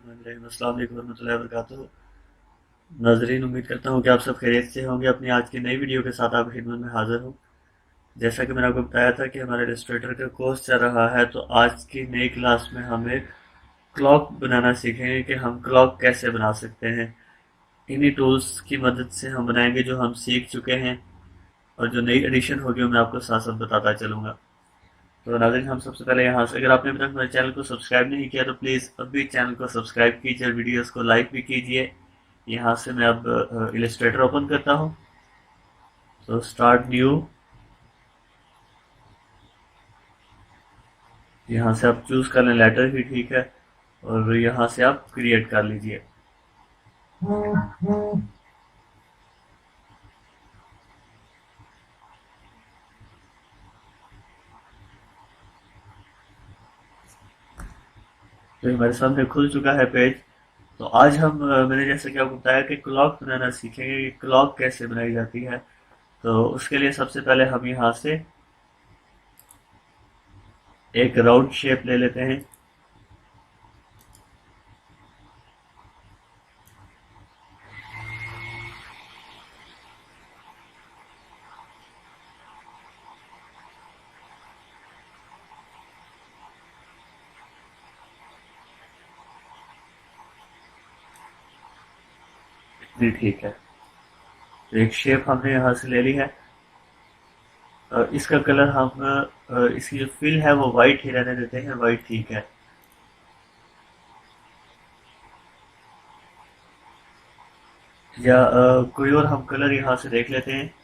अस्सलाम वालेकुम warahmatullahi wabarakatuh। नाजरीन, उम्मीद करता हूँ कि आप सब खैरियत से होंगे। अपनी आज की नई वीडियो के साथ आपकी खिदमत में हाजिर हूँ। जैसा कि मैंने आपको बताया था कि हमारे इलस्ट्रेटर का कोर्स चल रहा है, तो आज की नई क्लास में हम एक क्लॉक बनाना सीखेंगे कि हम क्लॉक कैसे बना सकते हैं। इन्हीं टूल्स की मदद से हम बनाएंगे जो हम सीख चुके हैं, और जो नई एडिशन होगी वो मैं आपको साथ साथ बताता चलूँगा। तो नाज़रीन, हम सबसे पहले यहाँ से, अगर आपने अभी तक हमारे चैनल को सब्सक्राइब नहीं किया तो प्लीज़ अभी चैनल को सब्सक्राइब कीजिए और वीडियोस को लाइक भी कीजिए। यहाँ से मैं अब इलस्ट्रेटर ओपन करता हूँ। तो स्टार्ट न्यू, यहाँ से आप चूज़ कर लें लेटर ही ठीक है, और यहाँ से आप क्रिएट कर लीजिए। तो हमारे सामने खुल चुका है पेज। तो आज हम मैंने जैसे कि आपको बताया कि क्लॉक बनाना सीखेंगे कि क्लॉक कैसे बनाई जाती है। तो उसके लिए सबसे पहले हम यहाँ से एक राउंड शेप ले लेते हैं। जी ठीक है, तो एक शेप हमने यहाँ से ले ली है। इसका कलर हम इसकी जो फिल है वो वाइट ही रहने देते हैं, वाइट ठीक है। या कोई और हम कलर यहाँ से देख लेते हैं।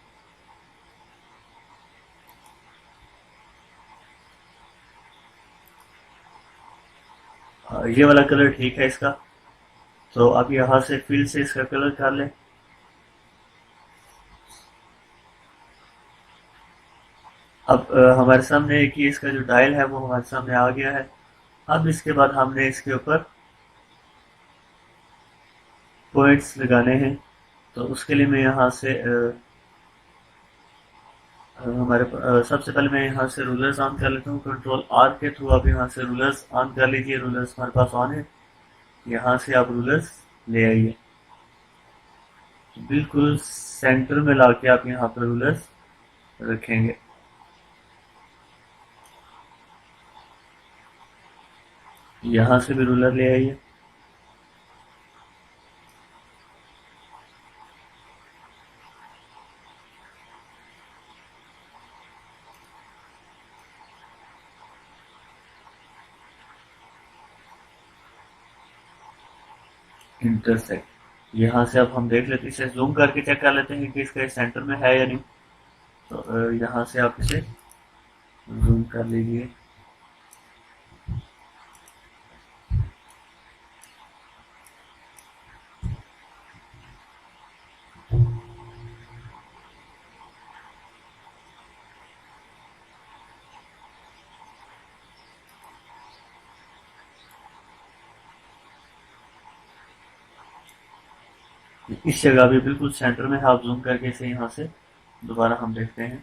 ये वाला कलर ठीक है इसका। तो आप यहाँ से फिल से इसका कलर कर लें। अब हमारे सामने एक ही इसका जो डायल है वो हमारे सामने आ गया है। अब इसके बाद हमने इसके ऊपर पॉइंट्स लगाने हैं। तो उसके लिए मैं यहाँ से सबसे पहले मैं यहाँ से रूलर्स ऑन कर लेता हूँ। कंट्रोल आर के थ्रू आप यहाँ से रूलर्स ऑन कर लीजिए। रूलर्स हमारे पास ऑन है। यहाँ से आप रूलर्स ले आइए, तो बिल्कुल सेंटर में लाके आप यहाँ पर रूलर्स रखेंगे। यहाँ से भी रूलर ले आइए। इंटरसेक्ट, यहाँ से अब हम देख लेते हैं, इसे जूम करके चेक कर लेते हैं कि इसका सेंटर में है या नहीं। तो यहाँ से आप इसे जूम कर लीजिए। इस जगह भी बिल्कुल सेंटर में है। आप जूम करके इसे यहाँ से दोबारा हम देखते हैं।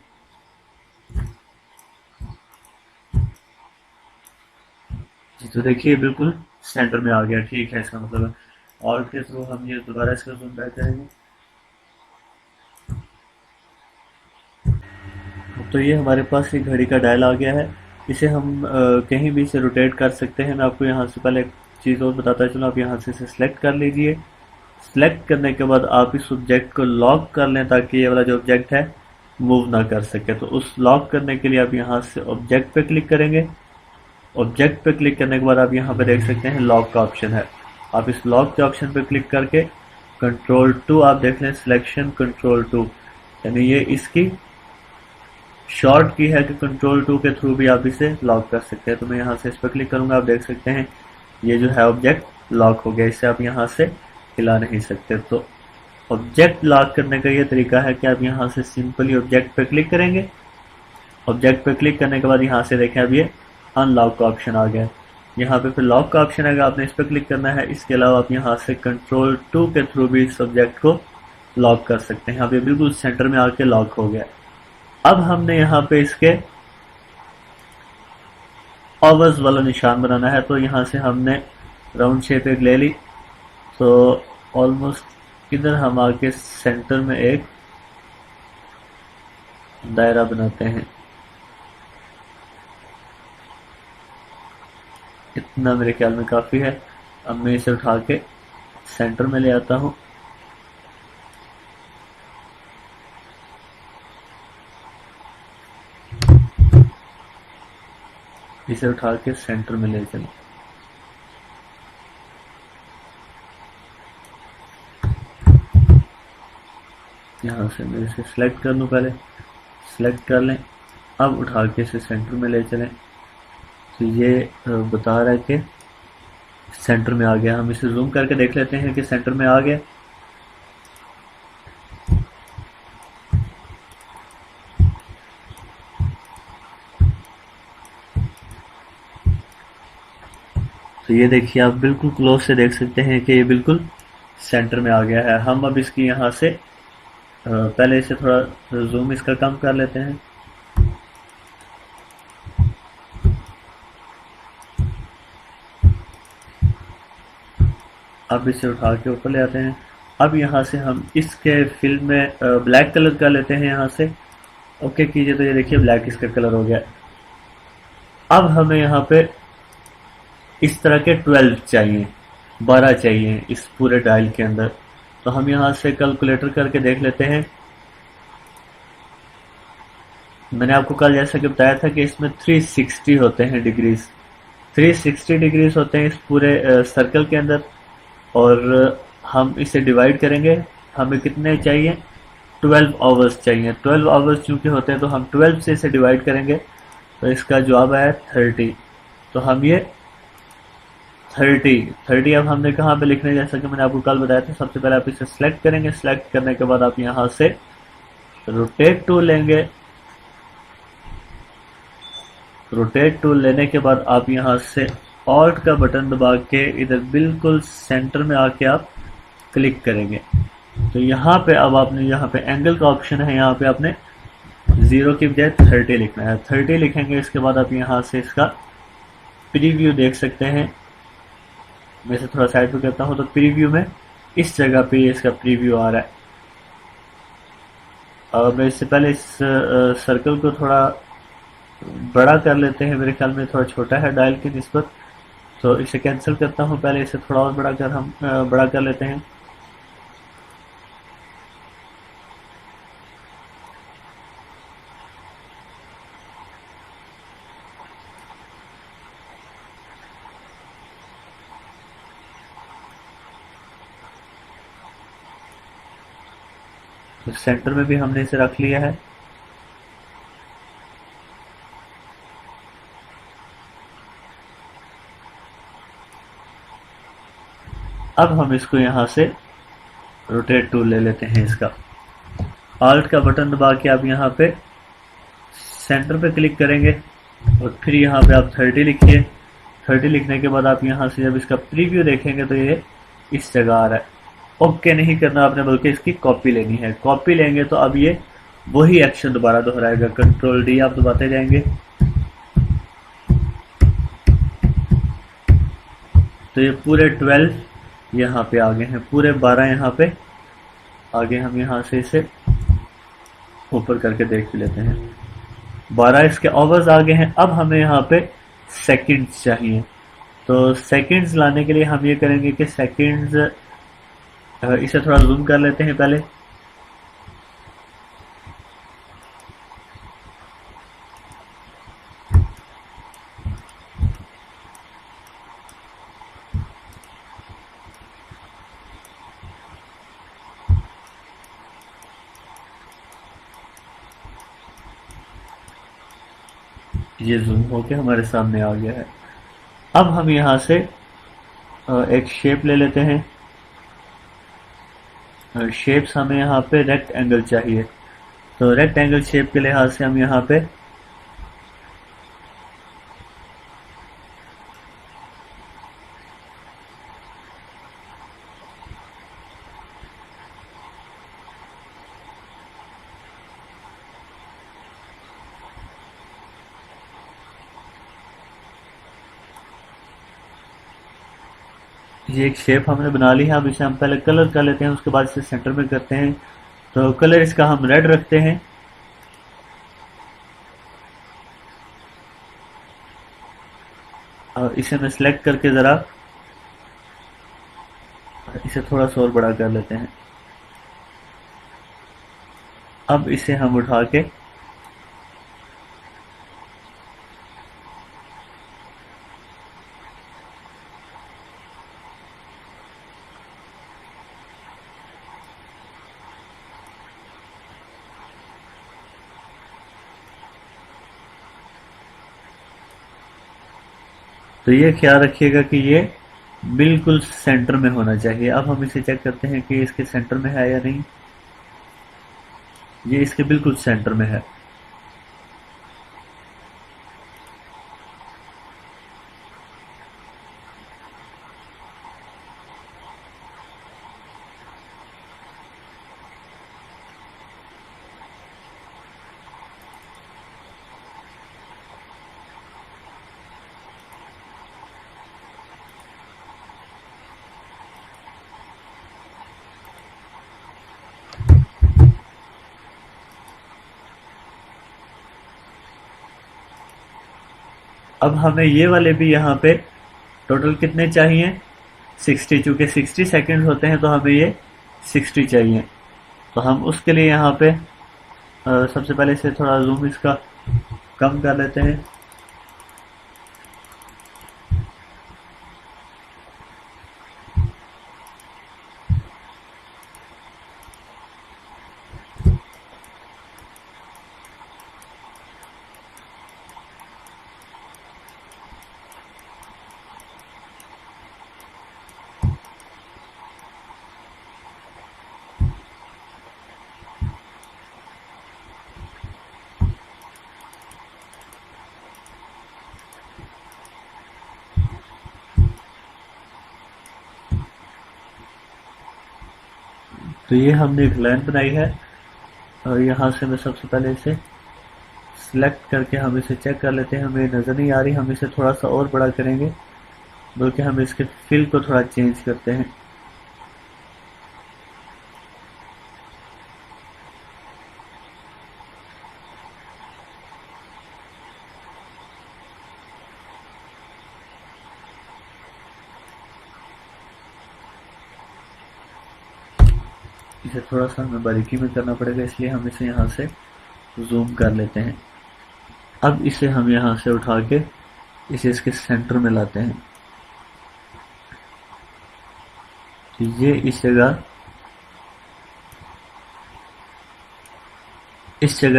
जी, तो देखिए बिल्कुल सेंटर में आ गया, ठीक है। इसका मतलब है, और के थ्रू हम ये दोबारा इसका जूम बैक करेंगे। तो ये हमारे पास एक घड़ी का डायल आ गया है। इसे हम कहीं भी इसे रोटेट कर सकते हैं। मैं आपको यहाँ से पहले एक चीज़ और बताता चलूँ। आप यहाँ से इसे सेलेक्ट कर लीजिए। सेलेक्ट करने के बाद आप इस ऑब्जेक्ट को लॉक कर लें, ताकि ये वाला जो ऑब्जेक्ट है मूव ना कर सके। तो उस लॉक करने के लिए आप यहाँ से ऑब्जेक्ट पे क्लिक करेंगे। ऑब्जेक्ट पे क्लिक करने के बाद आप यहाँ पे देख सकते हैं लॉक का ऑप्शन है। आप इस लॉक के ऑप्शन पे क्लिक करके कंट्रोल टू आप देख लें, सिलेक्शन कंट्रोल टू, यानी ये इसकी शॉर्ट की है कि कंट्रोल टू के थ्रू भी आप इसे लॉक कर सकते हैं। तो मैं यहाँ से इस पर क्लिक करूंगा। आप देख सकते हैं ये जो है ऑब्जेक्ट लॉक हो गया। इससे आप यहाँ से हिला नहीं सकते। तो ऑब्जेक्ट लॉक करने का ये तरीका है कि आप यहाँ से सिंपली ऑब्जेक्ट पे क्लिक करेंगे। ऑब्जेक्ट पे क्लिक करने के बाद यहाँ से देखें अब ये अनलॉक का ऑप्शन आ गया है। यहाँ पे फिर लॉक का ऑप्शन आएगा, आपने इस पर क्लिक करना है। इसके अलावा आप यहाँ से कंट्रोल टू के थ्रू भी इस ऑब्जेक्ट को लॉक कर सकते हैं। अब ये बिल्कुल सेंटर में आके लॉक हो गया। अब हमने यहाँ पे इसके आवर्स वाला निशान बनाना है। तो यहाँ से हमने राउंड शेप एक ले ली। तो ऑलमोस्ट इधर हम आके सेंटर में एक दायरा बनाते हैं। इतना मेरे ख्याल में काफ़ी है। अब मैं इसे उठा के सेंटर में ले आता हूँ। इसे उठा के सेंटर में ले चलें। यहाँ से मैं इसे सिलेक्ट कर लूँ, पहले सिलेक्ट कर लें। अब उठा के इसे सेंटर में ले चलें। तो ये बता रहा है कि सेंटर में आ गया। हम इसे जूम करके देख लेते हैं कि सेंटर में आ गया। तो ये देखिए, आप बिल्कुल क्लोज से देख सकते हैं कि ये बिल्कुल सेंटर में आ गया है। हम अब इसकी यहाँ से पहले इसे थोड़ा जूम इसका कम कर लेते हैं। अब इसे उठा के ऊपर ले आते हैं। अब यहाँ से हम इसके फिल में ब्लैक कलर कर लेते हैं। यहाँ से ओके कीजिए तो ये देखिए ब्लैक इसका कलर हो गया। अब हमें यहाँ पे इस तरह के 12 चाहिए, 12 चाहिए इस पूरे डायल के अंदर। तो हम यहाँ से कैलकुलेटर करके देख लेते हैं। मैंने आपको कल जैसा कि बताया था कि इसमें 360 होते हैं डिग्रीज, 360 डिग्रीज होते हैं इस पूरे सर्कल के अंदर। और हम इसे डिवाइड करेंगे। हमें कितने चाहिए? 12 आवर्स चाहिए। 12 आवर्स चूंकि होते हैं तो हम 12 से इसे डिवाइड करेंगे। तो इसका जवाब आया 30। तो हम ये 30 अब हमने कहाँ पे लिखना है, जैसा कि मैंने आपको कल बताया था। सबसे पहले आप इसे सिलेक्ट करेंगे। सिलेक्ट करने के बाद आप यहाँ से रोटेट टूल लेंगे। रोटेट टूल लेने के बाद आप यहाँ से ऑल्ट का बटन दबा के इधर बिल्कुल सेंटर में आके आप क्लिक करेंगे। तो यहाँ पे अब आपने यहाँ पे एंगल का ऑप्शन है, यहाँ पे आपने 0 की बजाय 30 लिखना है। 30 लिखेंगे। इसके बाद आप यहाँ से इसका प्रीव्यू देख सकते हैं। मैं इसे थोड़ा साइड पे करता हूँ तो प्रीव्यू में इस जगह पे इसका प्रीव्यू आ रहा है। अब इससे पहले इस सर्कल को थोड़ा बड़ा कर लेते हैं। मेरे ख्याल में थोड़ा छोटा है डायल की निस्बत, तो इसे कैंसिल करता हूँ। पहले इसे थोड़ा और बड़ा कर हम बड़ा कर लेते हैं। तो सेंटर में भी हमने इसे रख लिया है। अब हम इसको यहाँ से रोटेट टूल ले लेते हैं। इसका ऑल्ट का बटन दबा के आप यहाँ पे सेंटर पे क्लिक करेंगे और फिर यहाँ पे आप 30 लिखिए। 30 लिखने के बाद आप यहाँ से जब इसका प्रीव्यू देखेंगे तो ये इस जगह आ रहा है। ओके नहीं करना आपने, बल्कि इसकी कॉपी लेनी है। कॉपी लेंगे तो अब ये वही एक्शन दोबारा दोहराएगा। कंट्रोल डी आप दबाते जाएंगे तो ये पूरे 12 यहाँ पे आगे हैं, पूरे 12 यहाँ पे आगे। हम यहाँ से इसे ऊपर करके देख लेते हैं। 12 इसके आवर्स आगे हैं। अब हमें यहाँ पे सेकंड्स चाहिए। तो सेकंड्स लाने के लिए हम ये करेंगे कि सेकंड्स, इसे थोड़ा जूम कर लेते हैं पहले। ये जूम होके हमारे सामने आ गया है। अब हम यहाँ से एक शेप ले लेते हैं। शेप्स हमें यहाँ पे रेक्ट एंगल चाहिए। तो रेक्ट एंगल शेप के लिहाज से हम यहाँ पे ये एक शेप हमने बना ली है। अब इसे हम पहले कलर कर लेते हैं, उसके बाद इसे सेंटर में करते हैं। तो कलर इसका हम रेड रखते हैं। और इसे मैं सिलेक्ट करके ज़रा इसे थोड़ा सा और बड़ा कर लेते हैं। अब इसे हम उठा के तो ये ख्याल रखिएगा कि ये बिल्कुल सेंटर में होना चाहिए। अब हम इसे चेक करते हैं कि इसके सेंटर में है या नहीं। ये इसके बिल्कुल सेंटर में है। अब हमें ये वाले भी यहाँ पे टोटल कितने चाहिए, 60। चूंकि 60 सेकेंड होते हैं तो हमें ये 60 चाहिए। तो हम उसके लिए यहाँ पे सबसे पहले से थोड़ा जूम इसका कम कर लेते हैं। तो ये हमने एक लाइन बनाई है। और यहाँ से मैं सबसे पहले इसे सिलेक्ट करके हम इसे चेक कर लेते हैं। हमें नज़र नहीं आ रही, हम इसे थोड़ा सा और बड़ा करेंगे, बल्कि हम इसके फिल को थोड़ा चेंज करते हैं। इसे थोड़ा सा हमें बारीकी में करना पड़ेगा, इसलिए हम इसे यहाँ से जूम कर लेते हैं। अब इसे हम यहाँ से उठा के इसे इसके सेंटर में लाते हैं। तो ये इस जगह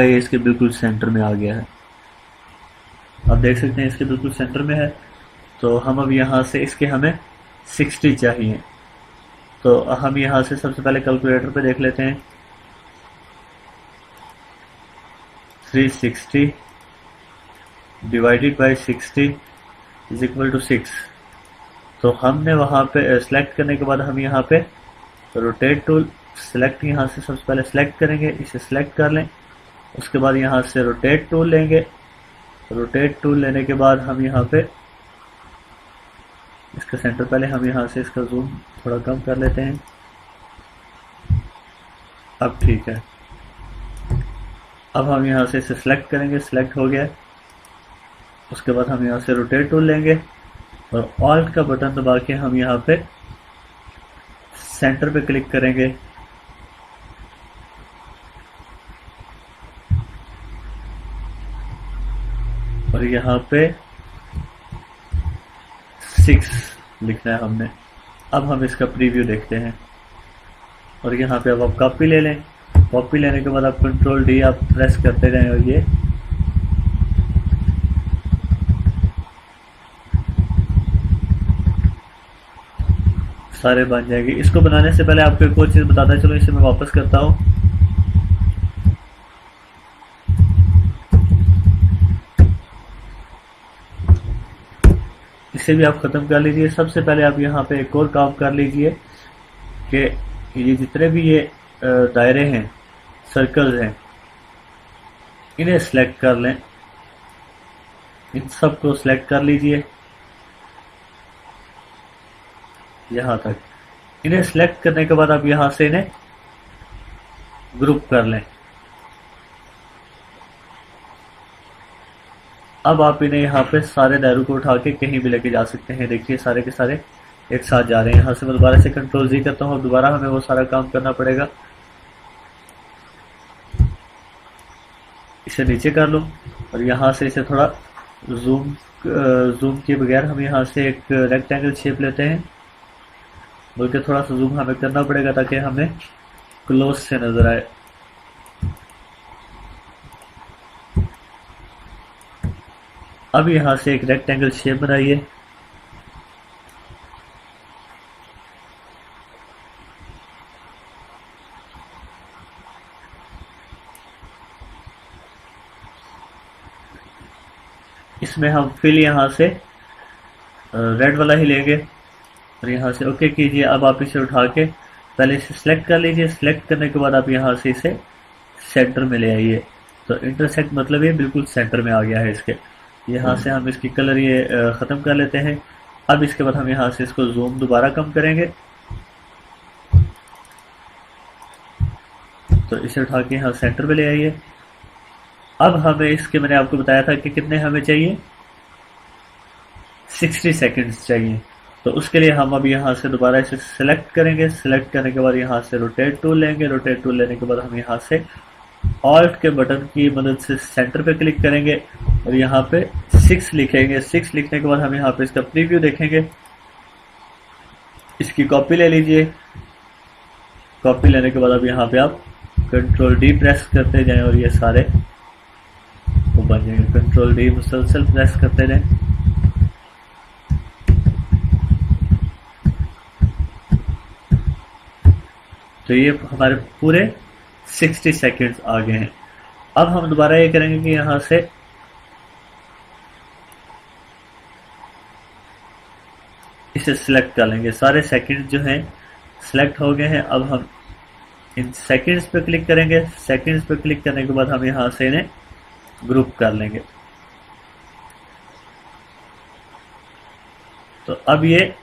ये इसके बिल्कुल सेंटर में आ गया है। आप देख सकते हैं इसके बिल्कुल सेंटर में है। तो हम अब यहाँ से इसके हमें 60 चाहिए। तो हम यहाँ से सबसे पहले कैलकुलेटर पे देख लेते हैं। 360 divided by 60 is equal to 6। तो हमने वहाँ पे सिलेक्ट करने के बाद हम यहाँ पे रोटेट टूल सिलेक्ट, यहाँ से सबसे पहले सिलेक्ट करेंगे, इसे सिलेक्ट कर लें। उसके बाद यहाँ से रोटेट टूल लेंगे। रोटेट टूल लेने के बाद हम यहाँ पे इसका सेंटर, पहले हम यहाँ से इसका जूम थोड़ा कम कर लेते हैं। अब ठीक है। अब हम यहाँ से इसे सिलेक्ट करेंगे, सिलेक्ट हो गया। उसके बाद हम यहाँ से रोटेट टूल लेंगे और ऑल्ट का बटन दबा के हम यहाँ पे सेंटर पे क्लिक करेंगे। और यहाँ पे 6 लिखना है हमने। अब हम इसका प्रीव्यू देखते हैं। और यहाँ पे अब आप कॉपी ले लें। कॉपी लेने के बाद आप कंट्रोल डी आप प्रेस करते रहें और ये सारे बन जाएंगे। इसको बनाने से पहले आपको एक और चीज़ बताता चलो, इसे मैं वापस करता हूँ। इसे भी आप ख़त्म कर लीजिए। सबसे पहले आप यहाँ पे एक और काम कर लीजिए कि ये जितने भी ये दायरे हैं, सर्कल्स हैं, इन्हें सेलेक्ट कर लें। इन सब को सिलेक्ट कर लीजिए। यहाँ तक। इन्हें सिलेक्ट करने के बाद आप यहाँ से इन्हें ग्रुप कर लें। अब आप इन्हें यहाँ पे सारे दायरों को उठा के कहीं भी लेके जा सकते हैं। देखिए सारे के सारे एक साथ जा रहे हैं। यहाँ से मैं दोबारा से कंट्रोल जी करता हूँ, दोबारा हमें वो सारा काम करना पड़ेगा। इसे नीचे कर लो और यहाँ से इसे थोड़ा जूम के बगैर हम यहाँ से एक रेक्टेंगल शेप लेते हैं। बल्कि थोड़ा सा जूम हमें करना पड़ेगा ताकि हमें क्लोज से नजर आए। अब यहाँ से एक रेक्टेंगल शेप बनाइए। इसमें हम फिल यहाँ से रेड वाला ही लेंगे और यहाँ से ओके कीजिए। अब आप इसे उठा के पहले इसे सिलेक्ट कर लीजिए। सिलेक्ट करने के बाद आप यहाँ से इसे सेंटर में ले आइए। तो इंटरसेक्ट मतलब ये बिल्कुल सेंटर में आ गया है इसके। यहाँ से हम इसकी कलर ये ख़त्म कर लेते हैं। अब इसके बाद हम यहाँ से इसको जूम दोबारा कम करेंगे। तो इसे उठा के यहाँ सेंटर में ले आइए। अब हमें इसके, मैंने आपको बताया था कि कितने हमें चाहिए, 60 सेकंड्स चाहिए। तो उसके लिए हम अब यहाँ से दोबारा इसे सिलेक्ट करेंगे। सिलेक्ट करने के बाद यहाँ से रोटेट टूल लेंगे। रोटेट टूल लेने के बाद हम यहाँ से ऑल्ट के बटन की मदद से सेंटर पे क्लिक करेंगे और यहाँ पे 6 लिखेंगे। 6 लिखने के बाद हम यहाँ पे इसका प्रीव्यू देखेंगे। इसकी कॉपी ले लीजिए। कॉपी लेने के बाद अब यहाँ पे आप कंट्रोल डी प्रेस करते जाएं और ये सारे वो बन जाएंगे। कंट्रोल डी मुसलसल प्रेस करते जाएं। तो ये हमारे पूरे 60 सेकंड्स आ गए हैं। अब हम दोबारा ये करेंगे कि यहां से इसे सिलेक्ट कर लेंगे। सारे सेकंड जो हैं सिलेक्ट हो गए हैं। अब हम इन सेकंड्स पे क्लिक करेंगे। सेकंड्स पे क्लिक करने के बाद हम यहां से इन्हें ग्रुप कर लेंगे। तो अब ये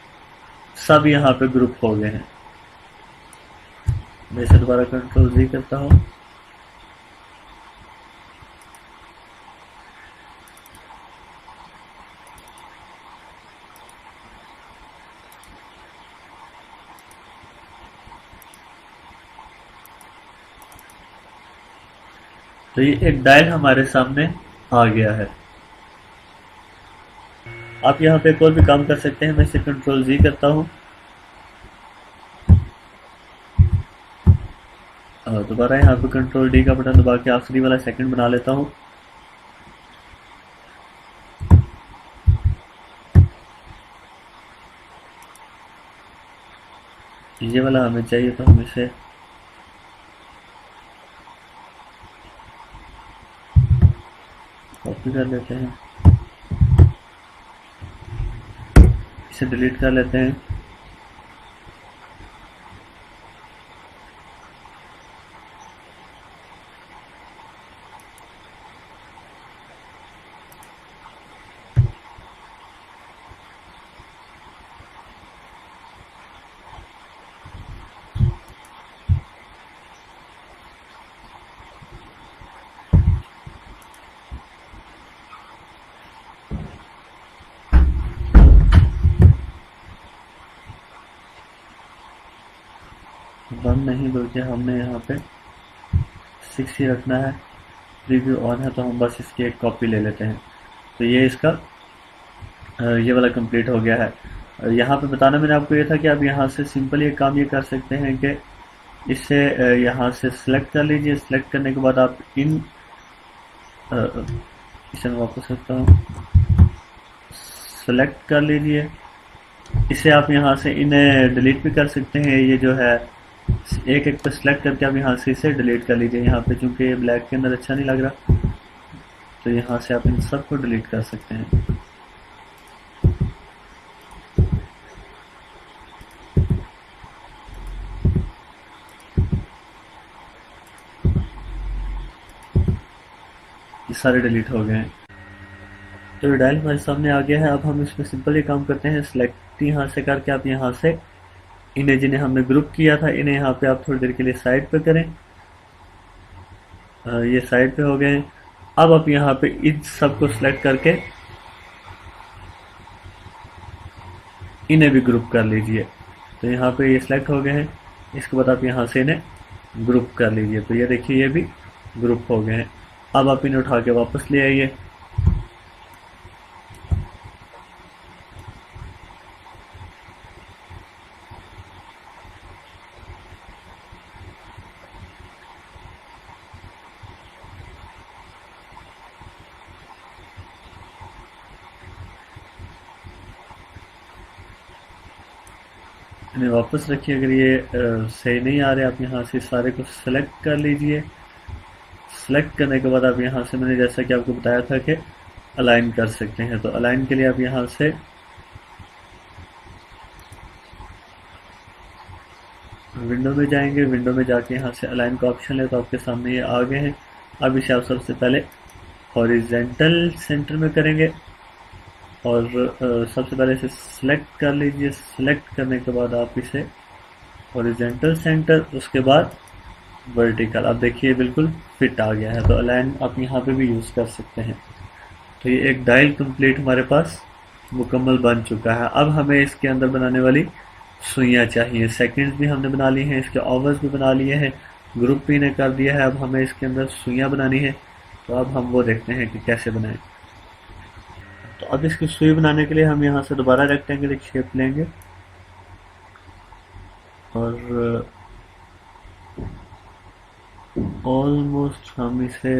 सब यहाँ पे ग्रुप हो गए हैं। मैं इसे दोबारा कंट्रोल जी करता हूँ। तो ये एक डायल हमारे सामने आ गया है। आप यहाँ पे कोई भी काम कर सकते हैं। मैं इसे कंट्रोल जी करता हूँ। दोबारा यहाँ पे कंट्रोल डी का बटन दबा के आखिरी वाला सेकंड बना लेता हूँ। ये वाला हमें चाहिए तो हम इसे कॉपी कर लेते हैं, इसे डिलीट कर लेते हैं। बंद नहीं बल्कि हमने यहाँ पे 6 ही रखना है। प्रीव्यू ऑन है तो हम बस इसकी एक कॉपी ले लेते हैं। तो ये इसका ये वाला कंप्लीट हो गया है। यहाँ पे बताना मैंने आपको ये था कि आप यहाँ से सिंपल ये काम ये कर सकते हैं कि इसे यहाँ से सिलेक्ट कर लीजिए। सिलेक्ट करने के बाद आप इन इसे मैं वापस करता हूँ, सेलेक्ट कर लीजिए। इसे आप यहाँ से इन्हें डिलीट भी कर सकते हैं। ये जो है एक एक पे सिलेक्ट करके आप यहाँ से इसे डिलीट कर लीजिए। यहाँ पे चूंकि ये ब्लैक के अंदर अच्छा नहीं लग रहा तो यहाँ से आप इन सब को डिलीट कर सकते हैं। ये सारे डिलीट हो गए हैं। तो डायल हमारे सामने आ गया है। अब हम इसमें सिंपल ये काम करते हैं, सिलेक्ट यहाँ से करके आप यहाँ से इन्हें जिन्हें हमने ग्रुप किया था इन्हें यहाँ पे आप थोड़ी देर के लिए साइड पे करें। ये साइड पे हो गए हैं। अब आप यहाँ पे इन सबको सिलेक्ट करके इन्हें भी ग्रुप कर लीजिए। तो यहाँ पे ये सिलेक्ट हो गए हैं। इसके बाद आप यहाँ से इन्हें ग्रुप कर लीजिए। तो ये देखिए ये भी ग्रुप हो गए हैं। अब आप इन्हें उठा के वापस ले आइए। इन्हें वापस रखिए। अगर ये सही नहीं आ रहे आप यहाँ से सारे को सिलेक्ट कर लीजिए। सिलेक्ट करने के बाद आप यहाँ से मैंने जैसा कि आपको बताया था कि अलाइन कर सकते हैं। तो अलाइन के लिए आप यहाँ से विंडो में जाएंगे। विंडो में जाके यहाँ से अलाइन का ऑप्शन है तो आपके सामने ये आ गए हैं। अब इसे आप सबसे पहले हॉरिजेंटल सेंटर में करेंगे और सबसे पहले इसे सिलेक्ट कर लीजिए। सिलेक्ट करने के बाद आप इसे हॉरिजेंटल सेंटर, उसके बाद वर्टिकल। अब देखिए बिल्कुल फिट आ गया है। तो अलाइन आप यहाँ पे भी यूज़ कर सकते हैं। तो ये एक डायल कंप्लीट हमारे पास मुकम्मल बन चुका है। अब हमें इसके अंदर बनाने वाली सुइयाँ चाहिए। सेकंड्स भी हमने बना ली हैं, इसके आवर्स भी बना लिए हैं, ग्रुप भी ने कर दिया है। अब हमें इसके अंदर सुइयाँ बनानी है। तो अब हम वो देखते हैं कि कैसे बनाएं। तो अब इसकी सुई बनाने के लिए हम यहाँ से दोबारा रेक्टेंगल एक शेप लेंगे और ऑलमोस्ट हम इसे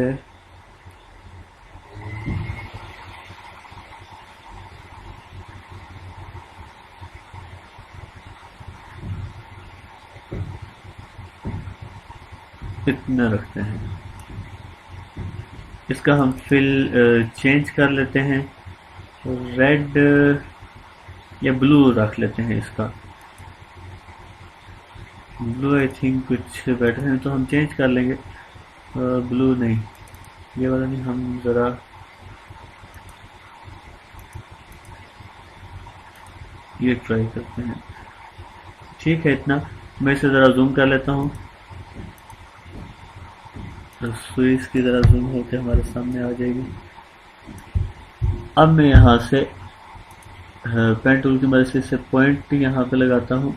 इतना रखते हैं। इसका हम फिल चेंज कर लेते हैं। रेड या ब्लू रख लेते हैं। इसका ब्लू आई थिंक कुछ बेटर है तो हम चेंज कर लेंगे। ब्लू नहीं, ये वाला नहीं, हम ज़रा ये ट्राई करते हैं। ठीक है इतना। मैं इसे ज़रा जूम कर लेता हूँ। तो सुई की ज़रा जूम होकर हमारे सामने आ जाएगी। अब मैं यहाँ से पेन टूल की मदद से इसे पॉइंट यहाँ पे लगाता हूँ।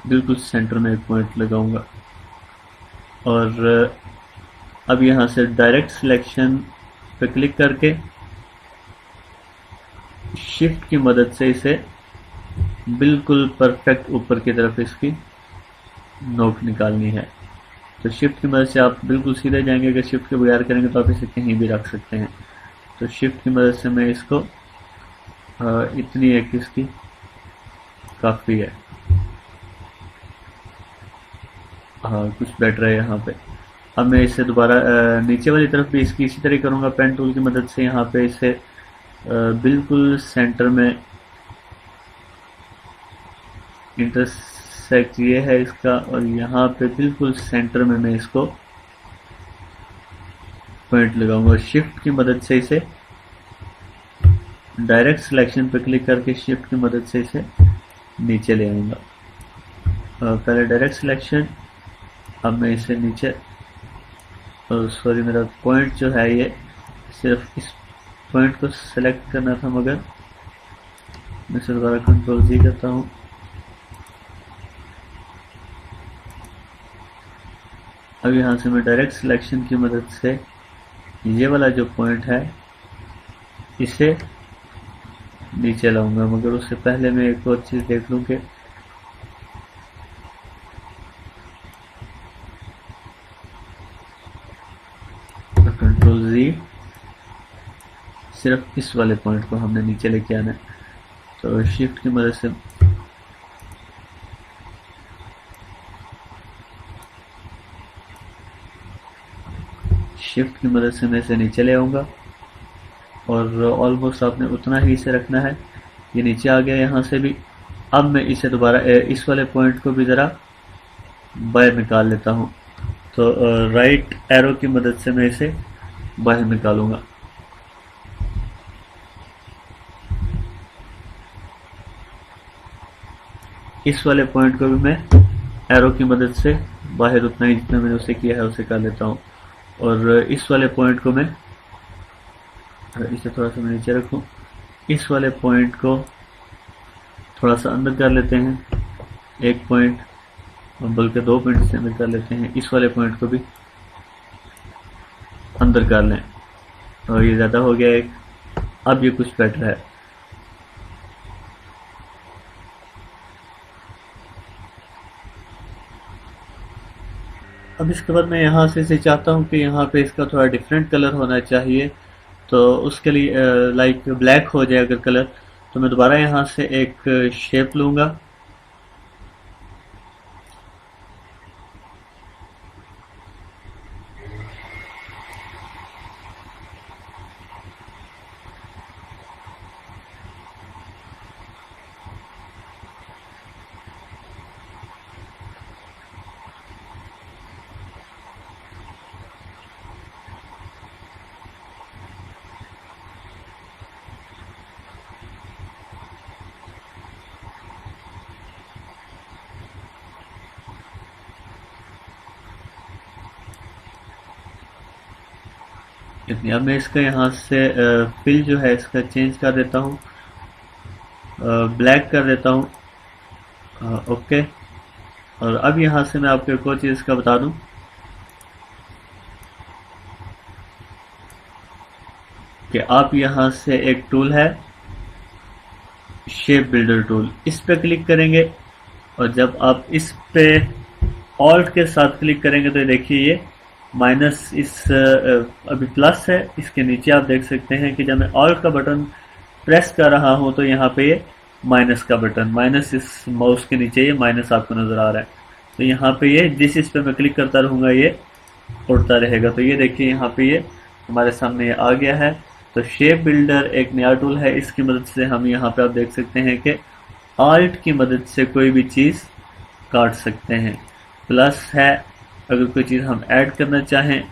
बिल्कुल सेंटर में एक पॉइंट लगाऊंगा और अब यहाँ से डायरेक्ट सिलेक्शन पे क्लिक करके शिफ्ट की मदद से इसे बिल्कुल परफेक्ट ऊपर की तरफ इसकी नोक निकालनी है। तो शिफ्ट की मदद से आप बिल्कुल सीधे जाएंगे। अगर शिफ्ट के बगैर करेंगे तो आप इसे कहीं भी रख सकते हैं। तो शिफ्ट की मदद से मैं इसको इतनी एक इसकी काफ़ी है। हाँ कुछ बेटर है यहाँ पे। अब मैं इसे दोबारा नीचे वाली तरफ भी इसकी इसी तरह करूँगा। पेन टूल की मदद से यहाँ पे इसे बिल्कुल सेंटर में इंटरसेक्ट ये है इसका और यहाँ पे बिल्कुल सेंटर में मैं इसको पॉइंट लगाऊंगा। शिफ्ट की मदद से इसे डायरेक्ट सिलेक्शन पे क्लिक करके शिफ्ट की मदद से इसे नीचे ले आऊंगा। पहले डायरेक्ट सिलेक्शन, अब मैं इसे नीचे, सॉरी मेरा पॉइंट जो है ये सिर्फ इस पॉइंट को सिलेक्ट करना था मगर मैं इसे दोबारा कंट्रोल जी करता हूँ। अब यहाँ से मैं डायरेक्ट सिलेक्शन की मदद से ये वाला जो पॉइंट है इसे नीचे लाऊंगा। मगर उससे पहले मैं एक और चीज़ देख लूँ कि कंट्रोल जी, सिर्फ इस वाले पॉइंट को हमने नीचे लेके आना है। तो शिफ्ट की मदद से मैं इसे नीचे ले आऊँगा और ऑलमोस्ट आपने उतना ही इसे रखना है। ये नीचे आ गया यहाँ से भी। अब मैं इसे दोबारा इस वाले पॉइंट को भी ज़रा बाहर निकाल लेता हूँ। तो राइट एरो की मदद से मैं इसे बाहर निकालूंगा। इस वाले पॉइंट को भी मैं एरो की मदद से बाहर उतना ही जितना मैंने उसे किया है उसे कर लेता हूँ। और इस वाले पॉइंट को मैं, इसे थोड़ा सा मैं नीचे रखूँ, इस वाले पॉइंट को थोड़ा सा अंदर कर लेते हैं, एक पॉइंट, बल्कि 2 पॉइंट से अंदर कर लेते हैं। इस वाले पॉइंट को भी अंदर कर लें, और ये ज़्यादा हो गया एक। अब ये कुछ बेटर है। अब इसके बाद मैं यहाँ से इसे चाहता हूँ कि यहाँ पे इसका थोड़ा डिफरेंट कलर होना चाहिए, तो उसके लिए लाइक ब्लैक हो जाए अगर कलर, तो मैं दोबारा यहाँ से एक शेप लूँगा। इतनी अब मैं इसका यहाँ से फिल जो है इसका चेंज कर देता हूँ, ब्लैक कर देता हूँ। ओके। और अब यहाँ से मैं आपको एक और चीज़ इसका बता दूँ कि आप यहाँ से एक टूल है शेप बिल्डर टूल, इस पे क्लिक करेंगे, और जब आप इस पे ऑल्ट के साथ क्लिक करेंगे तो देखिए ये माइनस इस अभी प्लस है, इसके नीचे आप देख सकते हैं कि जब मैं ऑल्ट का बटन प्रेस कर रहा हूं तो यहाँ पे ये माइनस का बटन, माइनस इस माउस के नीचे ये माइनस आपको नजर आ रहा है। तो यहाँ पे ये जिस इस पे मैं क्लिक करता रहूंगा ये उड़ता रहेगा। तो ये देखिए यहाँ पे ये हमारे सामने ये आ गया है। तो शेप बिल्डर एक नया टूल है, इसकी मदद से हम यहाँ पे आप देख सकते हैं कि ऑल्ट की मदद से कोई भी चीज़ काट सकते हैं। प्लस है, अगर कोई चीज़ हम ऐड करना चाहें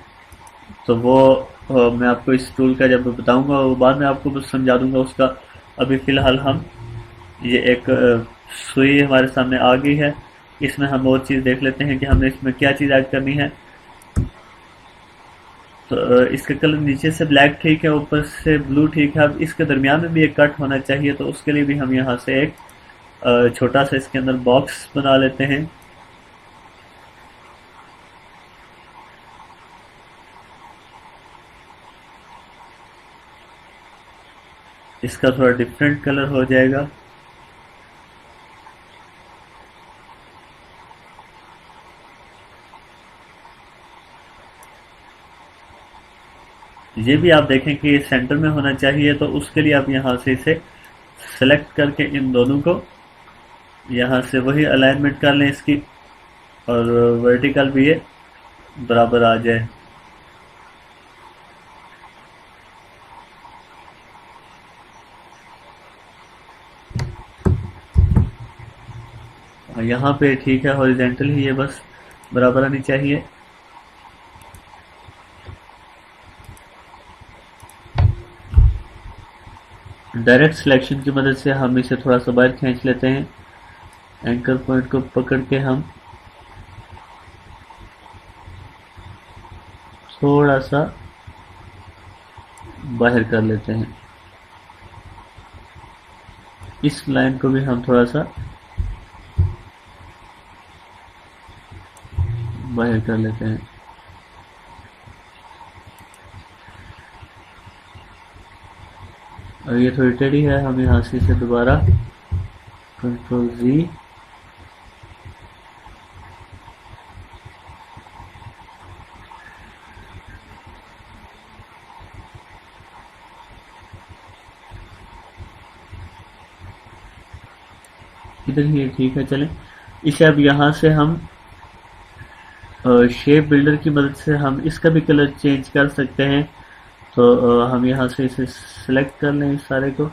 तो वो मैं आपको इस टूल का जब बताऊंगा वो बाद में आपको बस समझा दूंगा उसका। अभी फ़िलहाल हम ये एक सुई हमारे सामने आ गई है, इसमें हम और चीज़ देख लेते हैं कि हमने इसमें क्या चीज़ ऐड करनी है। तो इसका कलर नीचे से ब्लैक ठीक है, ऊपर से ब्लू ठीक है। अब इसके दरमियान में भी एक कट होना चाहिए, तो उसके लिए भी हम यहाँ से एक छोटा सा इसके अंदर बॉक्स बना लेते हैं। इसका थोड़ा डिफरेंट कलर हो जाएगा। ये भी आप देखें कि ये सेंटर में होना चाहिए, तो उसके लिए आप यहाँ से इसे सेलेक्ट करके इन दोनों को यहाँ से वही अलाइनमेंट कर लें इसकी, और वर्टिकल भी ये बराबर आ जाए। यहाँ पे ठीक है, हॉरिजेंटल ही ये बस बराबर आनी चाहिए। डायरेक्ट सिलेक्शन की मदद से हम इसे थोड़ा सा बाहर खींच लेते हैं, एंकर पॉइंट को पकड़ के हम थोड़ा सा बाहर कर लेते हैं। इस लाइन को भी हम थोड़ा सा बाहर कर लेते हैं। और ये थोड़ी टेढ़ी है, हम यहाँ से इसे दोबारा कंट्रोल Z, इधर ही ठीक है। चलें, इसे अब यहाँ से हम शेप बिल्डर की मदद से हम इसका भी कलर चेंज कर सकते हैं। तो हम यहाँ से इसे सिलेक्ट कर लें इस सारे को,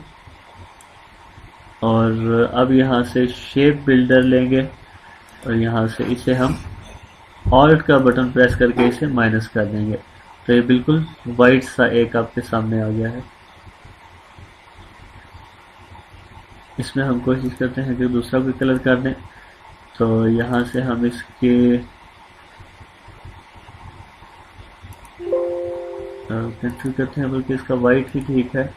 और अब यहाँ से शेप बिल्डर लेंगे और यहाँ से इसे हम ऑल्ट का बटन प्रेस करके इसे माइनस कर देंगे। तो ये बिल्कुल वाइट सा एक आपके सामने आ गया है। इसमें हम कोशिश करते हैं कि दूसरा कोई कलर कर दें। तो यहाँ से हम इसके कैंसिल करते हैं, बल्कि इसका वाइट ही ठीक है।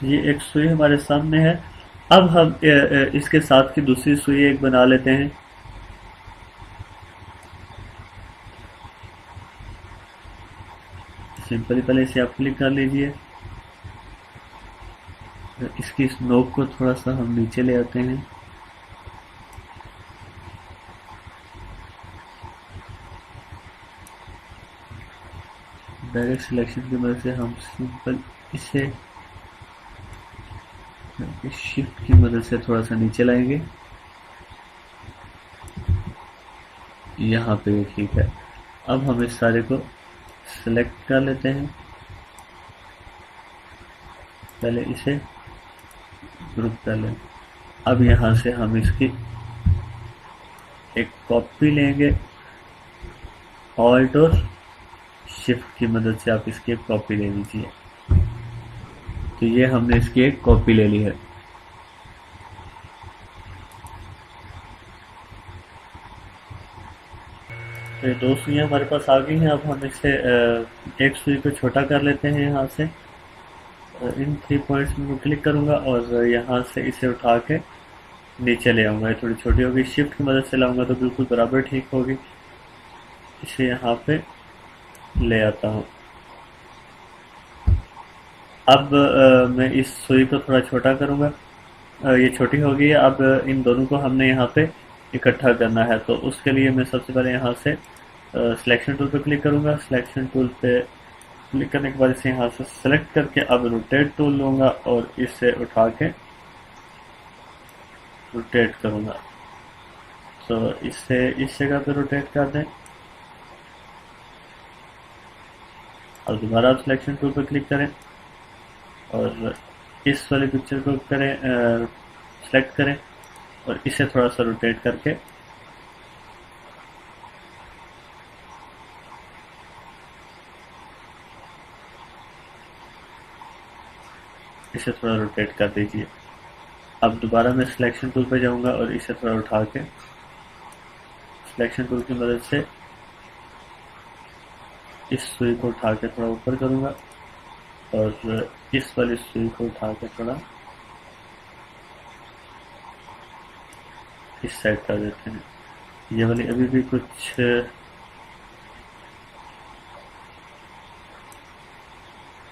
ये एक सुई हमारे सामने है। अब हम इसके साथ की दूसरी सुई एक बना लेते हैं। सिंपली पहले इसे आप क्लिक कर लीजिए। इसकी इस नोक को थोड़ा सा हम नीचे ले आते हैं। डायरेक्ट सिलेक्शन की मदद से हम सिंपल इसे शिफ्ट की मदद से थोड़ा सा नीचे लाएंगे। यहाँ पे ये ठीक है। अब हम इस सारे को सिलेक्ट कर लेते हैं। पहले इसे ग्रुप कर लें। अब यहाँ से हम इसकी एक कॉपी लेंगे। ऑल्ट और शिफ्ट की मदद से आप इसकी एक कॉपी ले लीजिए। तो ये हमने इसकी एक कॉपी ले ली है। तो ये दो सुइयां हमारे पास आ गई हैं। अब हम इसे एक सुई को छोटा कर लेते हैं। यहाँ से इन 3 पॉइंट्स में क्लिक करूंगा और यहाँ से इसे उठा के नीचे ले आऊंगा। ये थोड़ी छोटी होगी, शिफ्ट की मदद से लाऊंगा तो बिल्कुल बराबर ठीक होगी। इसे यहाँ पे ले आता हूँ। अब मैं इस सुई को थोड़ा छोटा करूंगा। ये छोटी हो गई है। अब इन दोनों को हमने यहाँ पे इकट्ठा करना है, तो उसके लिए मैं सबसे पहले यहाँ से सिलेक्शन टूल पे क्लिक करूंगा। सिलेक्शन टूल पे क्लिक करने के बाद इसे यहाँ से सेलेक्ट करके अब रोटेट टूल लूंगा और इसे उठा के रोटेट करूंगा। तो इसे इस जगह पे रोटेट कर दें। अब दोबारा आप सिलेक्शन टूल पे क्लिक करें और इस वाली पिक्चर को करें, सेलेक्ट करें और इसे थोड़ा सा रोटेट करके इसे थोड़ा रोटेट कर दीजिए। अब दोबारा मैं सिलेक्शन टूल पे जाऊंगा और इसे थोड़ा उठा के सिलेक्शन टूल की मदद से इस सुई को उठा के थोड़ा ऊपर करूंगा और इस वाली सुई को उठा के थोड़ा इस साइड कर देते हैं। ये वाली अभी भी कुछ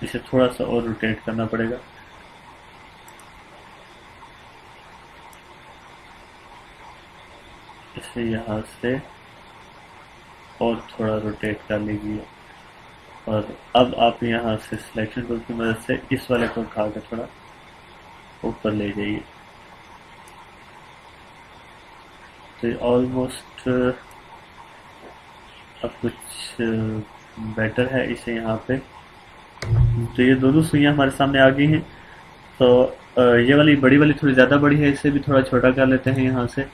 इसे थोड़ा सा और रोटेट करना पड़ेगा। इसे यहाँ से और थोड़ा रोटेट कर लीजिए और अब आप यहाँ से सिलेक्शन टूल की मदद से इस वाले को उठा कर थोड़ा ऊपर ले जाइए। तो ऑलमोस्ट अब कुछ बेटर है। इसे यहाँ पे तो ये दोनों सुइयां हमारे सामने आ गई हैं। तो ये वाली बड़ी वाली थोड़ी ज़्यादा बड़ी है, इसे भी थोड़ा छोटा कर लेते हैं यहाँ से।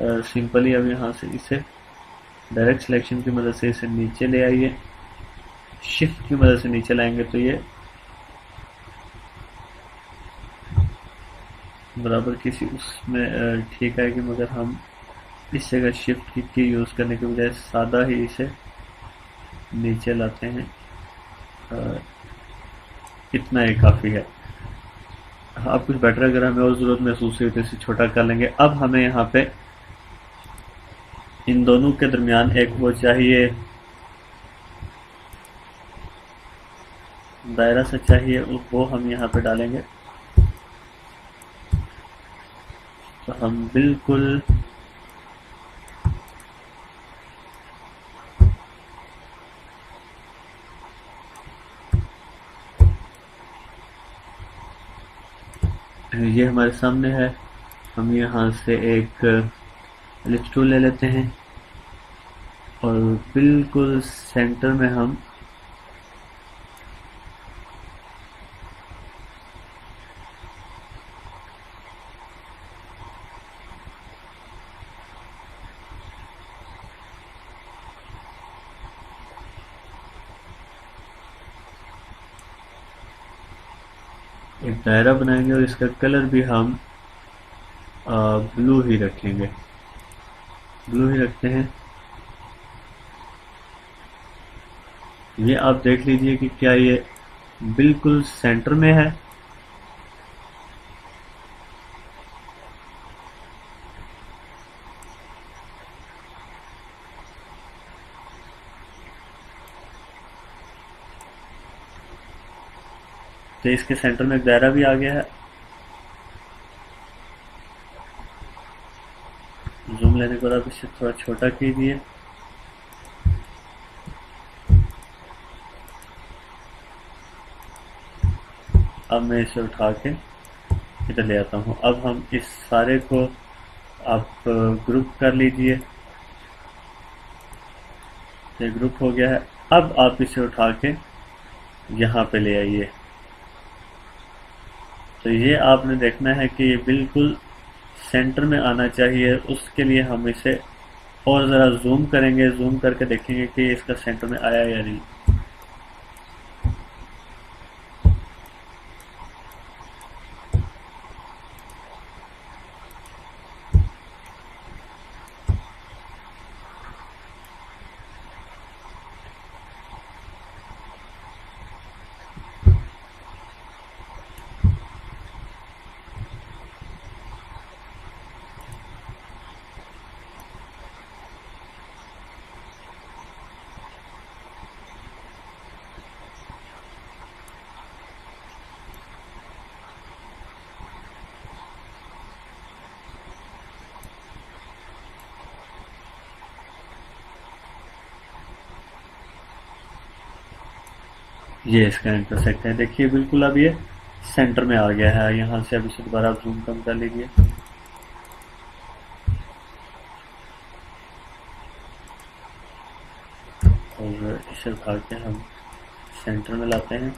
सिंपली अब यहाँ से इसे डायरेक्ट सिलेक्शन की मदद से इसे नीचे ले आइए। शिफ्ट की मदद से नीचे लाएंगे तो ये बराबर किसी उसमें ठीक आएगी, मगर हम इस जगह शिफ्ट की यूज़ करने के बजाय सादा ही इसे नीचे लाते हैं। इतना ही काफ़ी है। अब कुछ बेटर अगर हमें और ज़रूरत महसूस हुई तो इसे छोटा कर लेंगे। अब हमें यहाँ पे इन दोनों के दरमियान एक वो चाहिए, दायरा सा चाहिए, वो हम यहाँ पे डालेंगे। तो हम बिल्कुल ये हमारे सामने है। हम यहाँ से एक एलिप्स टूल ले लेते हैं और बिल्कुल सेंटर में हम एक दायरा बनाएंगे और इसका कलर भी हम ब्लू ही रखेंगे, ब्लू ही रखते हैं। ये आप देख लीजिए कि क्या ये बिल्कुल सेंटर में है। तो इसके सेंटर में एक दायरा भी आ गया है। जूम लेने के बाद आप इसे थोड़ा छोटा कीजिए। अब मैं इसे उठा के इधर ले आता हूँ। अब हम इस सारे को आप ग्रुप कर लीजिए। ये ग्रुप हो गया है। अब आप इसे उठा के यहाँ पे ले आइए। तो ये आपने देखना है कि ये बिल्कुल सेंटर में आना चाहिए। उसके लिए हम इसे और ज़रा जूम करेंगे, जूम करके देखेंगे कि इसका सेंटर में आया या नहीं। ये इसका इंटरसेक्ट है, देखिए बिल्कुल अब ये सेंटर में आ गया है। यहाँ से अब इसे दोबारा आप जूम कम कर लीजिए। और इसे उठा के हम सेंटर में लाते हैं।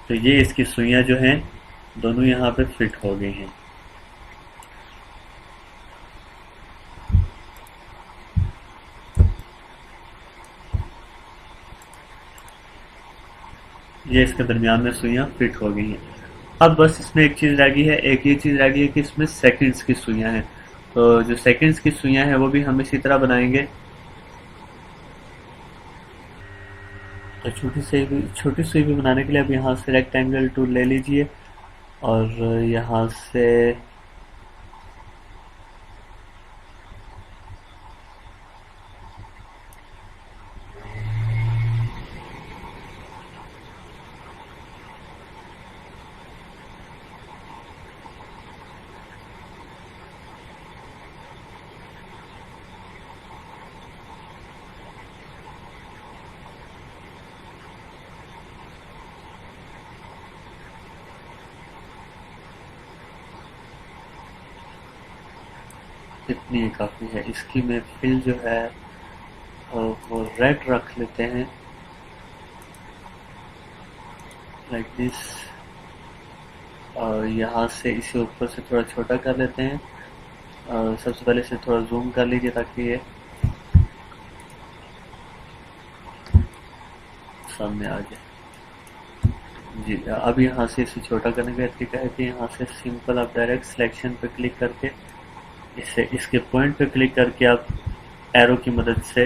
तो ये इसकी सुइयां जो हैं दोनों यहाँ पे फिट हो गई हैं। ये इसके दरमियान में सुइयां फिट हो गई हैं। अब बस इसमें एक चीज़ रह गई है, एक ये चीज़ रह गई है कि इसमें सेकंड्स की सुइयां हैं। तो जो सेकंड्स की सुइयां हैं वो भी हम इसी तरह बनाएंगे। तो छोटी सुई भी बनाने के लिए अब यहाँ से रेक्टेंगल टूल ले लीजिए और यहाँ से इतनी ही काफ़ी है। इसकी में फिल जो है वो रेड रख लेते हैं, लाइक दिस। और यहाँ से इसे ऊपर से थोड़ा छोटा कर लेते हैं। और सबसे पहले इसे थोड़ा जूम कर लीजिए ताकि ये सामने आ जाए। जी, अब यहाँ से इसे छोटा करने का तरीका है कि यहाँ से सिंपल आप डायरेक्ट सिलेक्शन पे क्लिक करके इसे इसके पॉइंट पे क्लिक करके आप एरो की मदद से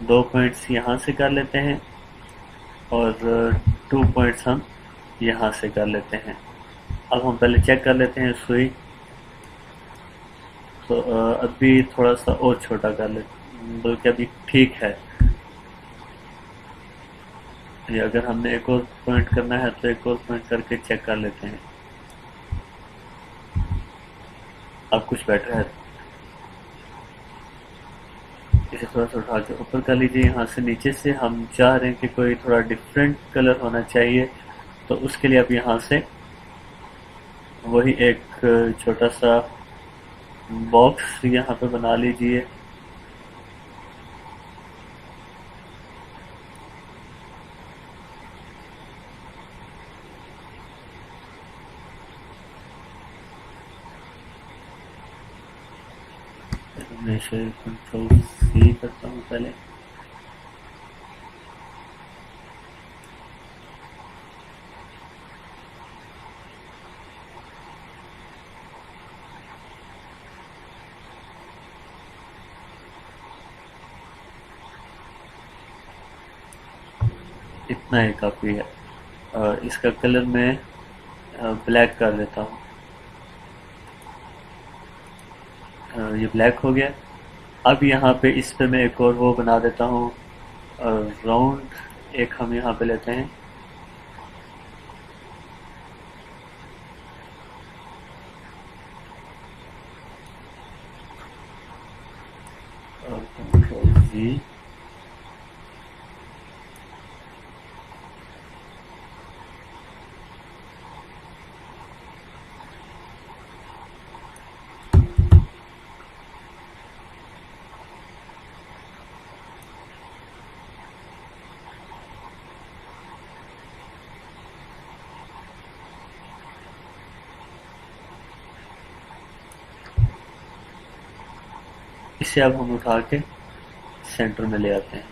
2 पॉइंट्स यहाँ से कर लेते हैं और 2 पॉइंट्स हम यहाँ से कर लेते हैं। अब हम पहले चेक कर लेते हैं सुई। तो अभी थोड़ा सा और छोटा कर लेते, बल्कि अभी ठीक है। ये अगर हमने एक और पॉइंट करना है तो एक और पॉइंट करके चेक कर लेते हैं। अब कुछ बेटर है। इसे थोड़ा सा उठा के ऊपर कर लीजिए। यहाँ से नीचे से हम चाह रहे हैं कि कोई थोड़ा डिफरेंट कलर होना चाहिए, तो उसके लिए आप यहाँ से वही एक छोटा सा बॉक्स यहाँ पे बना लीजिए। मैं इसे कंट्रोल सी करता हूँ पहले। इतना ही काफ़ी है। इसका कलर मैं ब्लैक कर देता हूँ। ये ब्लैक हो गया। अब यहाँ पे इस पे मैं एक और वो बना देता हूँ राउंड। एक हम यहाँ पे लेते हैं और कंट्रोल जी। इसे अब हम उठा के सेंटर में ले आते हैं,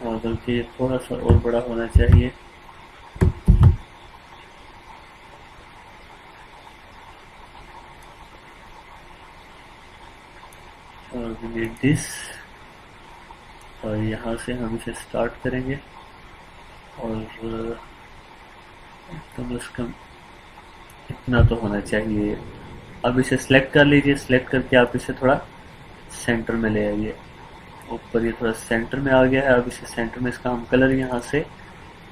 और बल्कि ये थोड़ा सा और बड़ा होना चाहिए। और दिस, और यहाँ से हम इसे स्टार्ट करेंगे और कम से कम इतना तो होना चाहिए। अब इसे सिलेक्ट कर लीजिए, सिलेक्ट करके आप इसे थोड़ा सेंटर में ले आइए। ऊपर ये थोड़ा सेंटर में आ गया है। अब इसे सेंटर में इसका हम कलर यहाँ से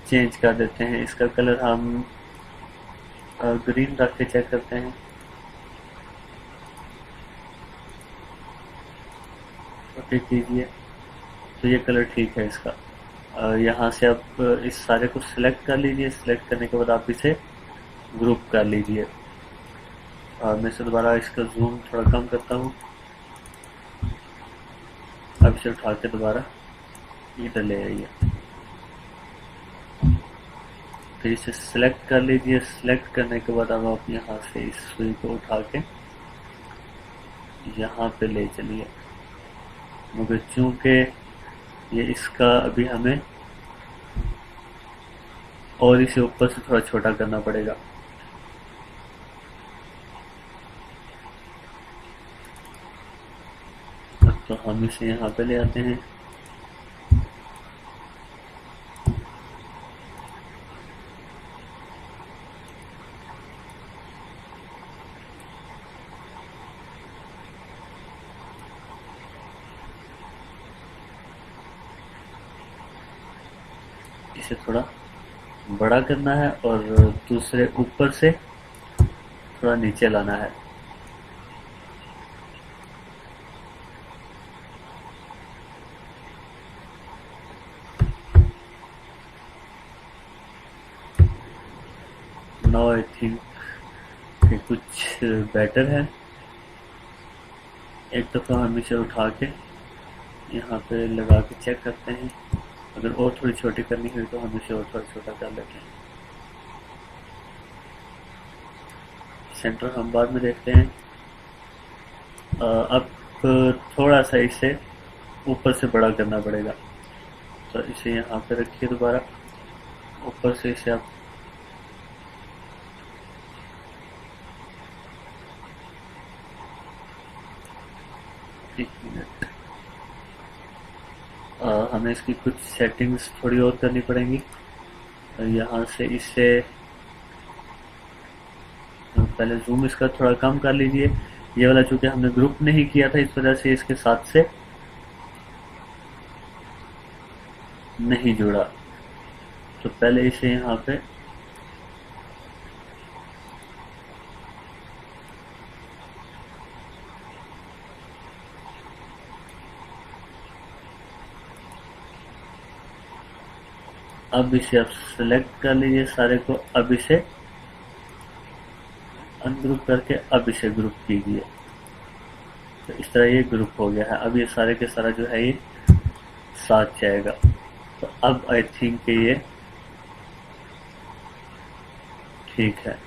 चेंज कर देते हैं। इसका कलर हम ग्रीन रख के चेक करते हैं। ओके कीजिए, तो ये कलर ठीक है इसका। यहाँ से आप इस सारे को सिलेक्ट कर लीजिए। सिलेक्ट करने के बाद आप इसे ग्रुप कर लीजिए। मैं इसे दोबारा इसका जूम थोड़ा कम करता हूँ। अब इसे उठा के दोबारा इधर ले आइए। फिर इसे सिलेक्ट कर लीजिए। सिलेक्ट करने के बाद अब आप यहाँ से इस सुई को उठा के यहाँ पे ले चलिए। मगर चूंकि ये इसका अभी हमें और इसे ऊपर से थोड़ा छोटा करना पड़ेगा। तो हम इसे यहाँ पे ले आते हैं। इसे थोड़ा बड़ा करना है और दूसरे ऊपर से थोड़ा नीचे लाना है। नाउ आई थिंक कि कुछ बेटर है। एक दफ़ा हम इसे उठा के यहाँ पे लगा के चेक करते हैं। अगर और थोड़ी छोटी करनी हुई तो हम इसे और थोड़ा छोटा कर लेते हैं। सेंटर हम बाद में देखते हैं। अब थोड़ा सा इसे ऊपर से बड़ा करना पड़ेगा। तो इसे यहाँ पे रखिए दोबारा। ऊपर से इसे आप एक मिनट, हमें इसकी कुछ सेटिंग्स थोड़ी और करनी पड़ेंगी। यहाँ से इसे पहले जूम इसका थोड़ा कम कर लीजिए। ये वाला चूंकि हमने ग्रुप नहीं किया था, इस वजह से इसके साथ से नहीं जुड़ा। तो पहले इसे यहाँ पे अब इसे आप सेलेक्ट कर लीजिए सारे को। अब इसे अनग्रुप करके अब इसे ग्रुप कीजिए। तो इस तरह ये ग्रुप हो गया है। अब ये सारे के सारा जो है ये साथ जाएगा। तो अब आई थिंक ये ठीक है।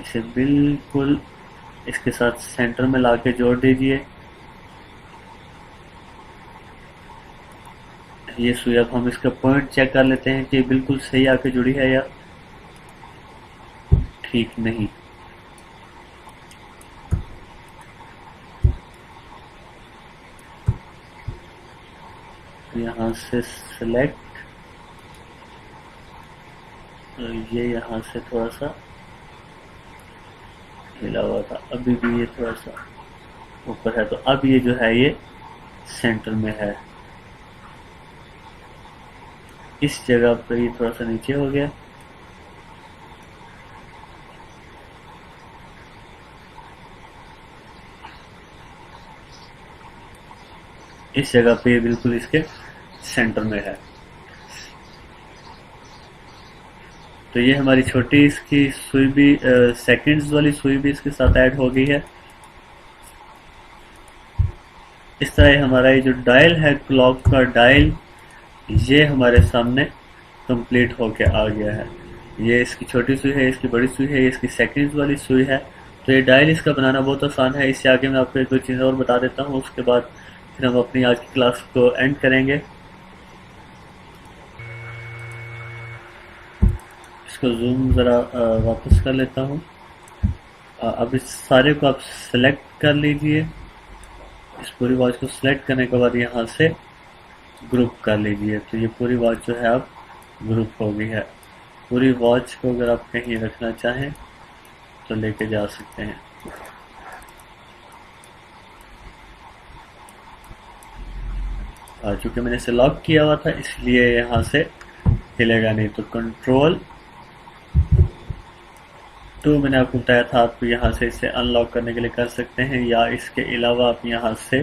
इसे बिल्कुल इसके साथ सेंटर में लाके जोड़ दीजिए। ये सुई अब हम इसका पॉइंट चेक कर लेते हैं कि बिल्कुल सही आके जुड़ी है या ठीक नहीं। यहाँ से सिलेक्ट, ये यहाँ से थोड़ा सा हिला हुआ था, अभी भी ये थोड़ा सा ऊपर है, तो अब ये जो है ये सेंटर में है। इस जगह पर ये थोड़ा सा नीचे हो गया, इस जगह पे ये बिल्कुल इसके सेंटर में है। तो ये हमारी छोटी इसकी सुई भी सेकंड्स वाली सुई भी इसके साथ ऐड हो गई है। इस तरह हमारा ये जो डायल है, क्लॉक का डायल, ये हमारे सामने कंप्लीट होके आ गया है। ये इसकी छोटी सुई है, इसकी बड़ी सुई है, ये इसकी सेकंड्स वाली सुई है। तो ये डायल इसका बनाना बहुत आसान है। इससे आगे मैं आपको एक दो चीज़ें और बता देता हूँ, उसके बाद फिर हम अपनी आज की क्लास को एंड करेंगे। इसको जूम ज़रा वापस कर लेता हूँ। अब इस सारे को आप सेलेक्ट कर लीजिए। इस पूरी वॉच को सिलेक्ट करने के बाद यहाँ से ग्रुप कर लीजिए। तो ये पूरी वॉच जो है अब ग्रुप हो गई है। पूरी वॉच को अगर आप कहीं रखना चाहें तो लेके जा सकते हैं। चूंकि मैंने इसे लॉक किया हुआ था इसलिए यहाँ से हिलेगा नहीं। तो कंट्रोल 2 मैंने आपको बताया था, आप यहाँ से इसे अनलॉक करने के लिए कर सकते हैं, या इसके अलावा आप यहाँ से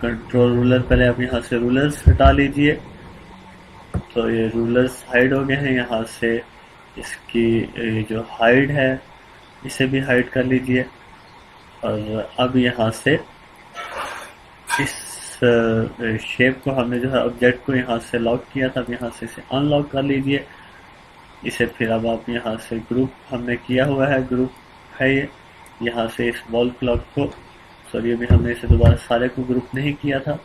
कंट्रोल रूलर, पहले आप यहाँ से रूलर्स हटा लीजिए। तो ये रूलर्स हाइड हो गए हैं। यहाँ से इसकी ये जो हाइड है इसे भी हाइड कर लीजिए। और अब यहाँ से इस शेप को हमने जो है ऑब्जेक्ट को यहाँ से लॉक किया था, अब यहाँ से इसे अनलॉक कर लीजिए इसे। फिर अब आप यहाँ से ग्रुप हमने किया हुआ है, ग्रुप है ये। यहाँ से इस वॉल क्लॉक को, सॉरी अभी हमने इसे दोबारा सारे को ग्रुप नहीं किया था,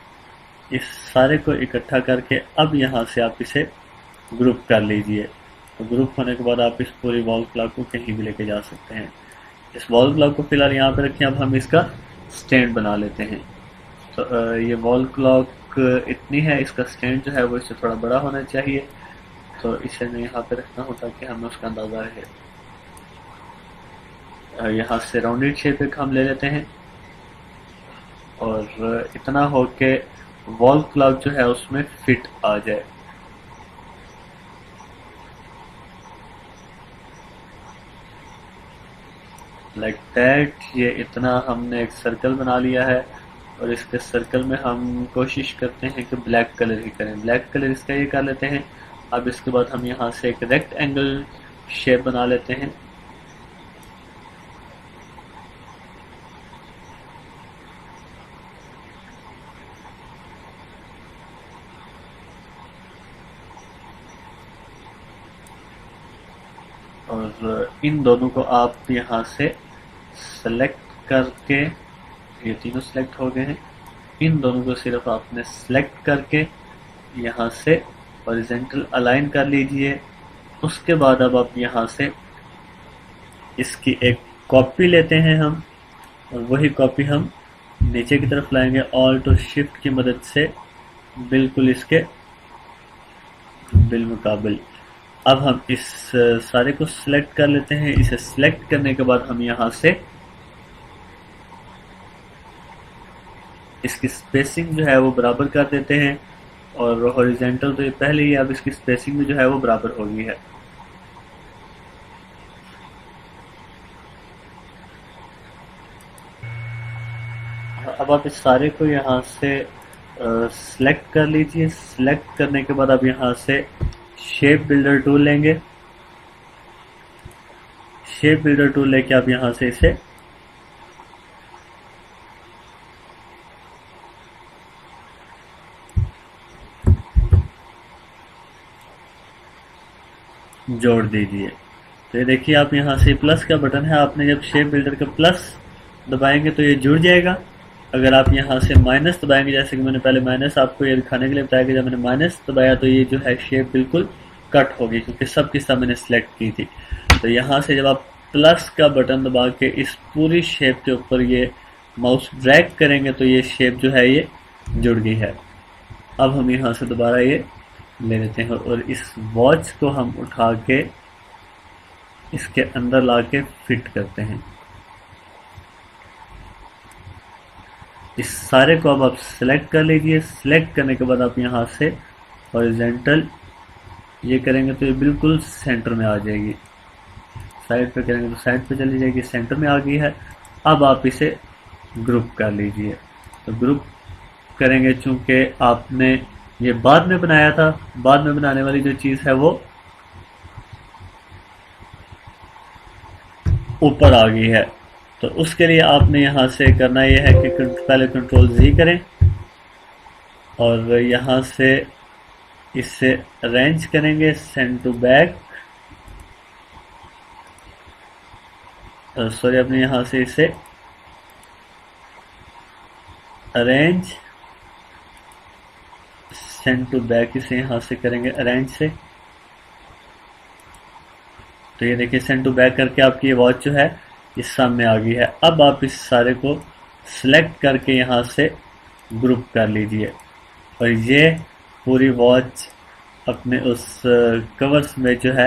इस सारे को इकट्ठा करके अब यहाँ से आप इसे ग्रुप कर लीजिए। तो ग्रुप होने के बाद आप इस पूरी वॉल क्लॉक को कहीं भी लेके जा सकते हैं। इस वॉल क्लॉक को फिलहाल यहाँ पे रखें। अब हम इसका स्टैंड बना लेते हैं। तो ये वॉल क्लॉक इतनी है, इसका स्टैंड जो है वो इससे थोड़ा बड़ा होना चाहिए। तो इसे मैं यहाँ पे रखता हूँ ताकि हमें उसका अंदाजा रहे। यहाँ से राउंडेड शेप एक हम ले लेते हैं और इतना हो के वॉल क्लॉक जो है उसमें फिट आ जाए। Like that. ये इतना हमने एक सर्कल बना लिया है और इसके सर्कल में हम कोशिश करते हैं कि ब्लैक कलर ही करें। ब्लैक कलर इसका ये कर लेते हैं। अब इसके बाद हम यहाँ से एक रेक्ट एंगल शेप बना लेते हैं। और इन दोनों को आप यहाँ से सेलेक्ट करके, ये तीनों सेलेक्ट हो गए हैं, इन दोनों को सिर्फ आपने सेलेक्ट करके यहाँ से हॉरिजॉन्टल अलाइन कर लीजिए। उसके बाद अब आप यहाँ से इसकी एक कॉपी लेते हैं हम, और वही कॉपी हम नीचे की तरफ लाएंगे ऑल्ट और शिफ्ट की मदद से, बिल्कुल इसके बिलमुकाबिल। अब हम इस सारे को सिलेक्ट कर लेते हैं। इसे सिलेक्ट करने के बाद हम यहाँ से इसकी स्पेसिंग जो है वो बराबर कर देते हैं, और हॉरिजॉन्टल तो ये पहले ही, अब इसकी स्पेसिंग भी जो है वो बराबर हो गई है। अब आप इस सारे को यहाँ से सिलेक्ट कर लीजिए। सिलेक्ट करने के बाद अब यहाँ से शेप बिल्डर टूल लेंगे। शेप बिल्डर टूल लेके आप यहाँ से इसे जोड़ दीजिए। तो ये देखिए आप यहाँ से प्लस का बटन है, आपने जब शेप बिल्डर का प्लस दबाएंगे तो ये जुड़ जाएगा। अगर आप यहाँ से माइनस दबाएंगे, जैसे कि मैंने पहले माइनस आपको ये दिखाने के लिए बताया कि जब मैंने माइनस दबाया तो ये जो है शेप बिल्कुल कट होगी, क्योंकि सब की सब मैंने सिलेक्ट की थी। तो यहाँ से जब आप प्लस का बटन दबा के इस पूरी शेप के ऊपर ये माउस ड्रैग करेंगे तो ये शेप जो है ये जुड़ गई है। अब हम यहाँ से दोबारा ये ले लेते हैं और इस वॉच को हम उठा के इसके अंदर ला के फिट करते हैं। इस सारे को अब आप सिलेक्ट कर लीजिए। सिलेक्ट करने के बाद आप यहाँ से हॉरिजॉन्टल ये करेंगे तो ये बिल्कुल सेंटर में आ जाएगी। साइड पे करेंगे तो साइड पे चली जाएगी, सेंटर में आ गई है। अब आप इसे ग्रुप कर लीजिए। तो ग्रुप करेंगे, चूंकि आपने ये बाद में बनाया था, बाद में बनाने वाली जो चीज़ है वो ऊपर आ गई है। तो उसके लिए आपने यहाँ से करना ये है कि पहले कंट्रोल Z करें और यहाँ से इससे अरेंज करेंगे सेंड टू बैक, सॉरी अपने यहाँ से इसे अरेंज सेंड टू बैक, इसे यहाँ से करेंगे अरेंज से। तो ये देखिए सेंड टू बैक करके आपकी ये वॉच जो है इस सामने आ गई है। अब आप इस सारे को सिलेक्ट करके यहाँ से ग्रुप कर लीजिए और ये पूरी वॉच अपने उस कवर्स में जो है